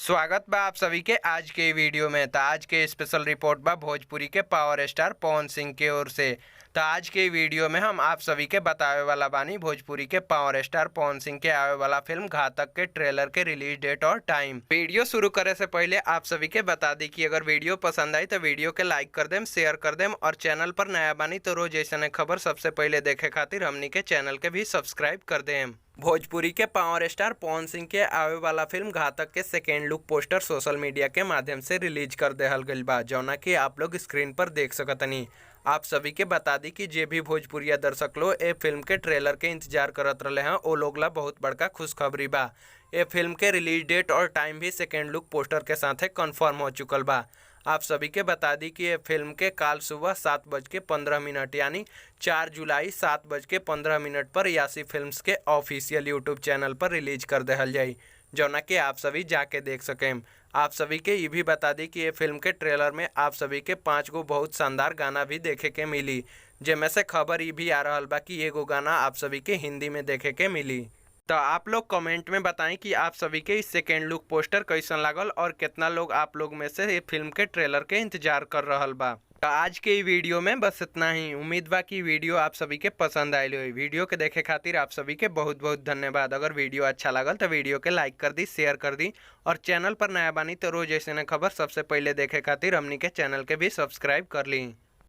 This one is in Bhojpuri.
स्वागत बा आप सभी के आज के वीडियो में। तो आज के स्पेशल रिपोर्ट बा भोजपुरी के पावर स्टार पवन सिंह के ओर से। तो आज के वीडियो में हम आप सभी के बतावे वाला बानी भोजपुरी के पावर स्टार पवन सिंह के आवे वाला फिल्म घातक के ट्रेलर के रिलीज डेट और टाइम। वीडियो शुरू करे से पहले आप सभी के बता दी कि अगर वीडियो पसंद आई तो वीडियो के लाइक कर देम, शेयर कर देम और चैनल पर नया बानी तो रोज ऐसा खबर सबसे पहले देखे खातिर हमनी के चैनल के भी सब्सक्राइब कर देम। भोजपुरी के पावर स्टार पवन सिंह के आवे वाला फिल्म घातक के second look poster social media के माध्यम से रिलीज कर देहल गइल बा, जौना कि आप लोग स्क्रीन पर देख सकतनी। आप सभी के बता दी कि जे भी भोजपुरिया दर्शक लोग ए फिल्म के ट्रेलर के इंतजार करत रहे हैं ओ लोग ला बहुत बड़का खुशखबरी बा। ए फिल्म के रिलीज डेट और टाइम भी सेकेंड लुक पोस्टर के साथ कंफर्म हो चुकल बा। आप सभी के बता दी कि ये फिल्म के काल सुबह 7:15 यानी 4 जुलाई 7:15 पर यासी फिल्म्स के ऑफिशियल यूट्यूब चैनल पर रिलीज कर देहल जाई, जौना कि आप सभी जाके देख सकें। आप सभी के ये भी बता दी कि ये फिल्म के ट्रेलर में आप सभी के 5 गो बहुत शानदार गाना भी देखे के मिली, जिनमें से खबर ये भी आ रहा बा कि एगो गाना आप सभी के हिंदी में देखे के मिली। तो आप लोग कमेंट में बताएं कि आप सभी के इस सेकेंड लुक पोस्टर कैसन लागल और कितना लोग आप लोग में से ये फिल्म के ट्रेलर के इंतजार कर रहल बा। तो आज के वीडियो में बस इतना ही। उम्मीद बा कि वीडियो आप सभी के पसंद आयल हुई। वीडियो के देखे खातिर आप सभी के बहुत बहुत धन्यवाद। अगर वीडियो अच्छा लागल तो वीडियो के लाइक कर दी, शेयर कर दी और चैनल पर नया बानी तो रोज ऐसे खबर सबसे पहले देखे खातिर हमनी के चैनल के भी सब्सक्राइब कर ली।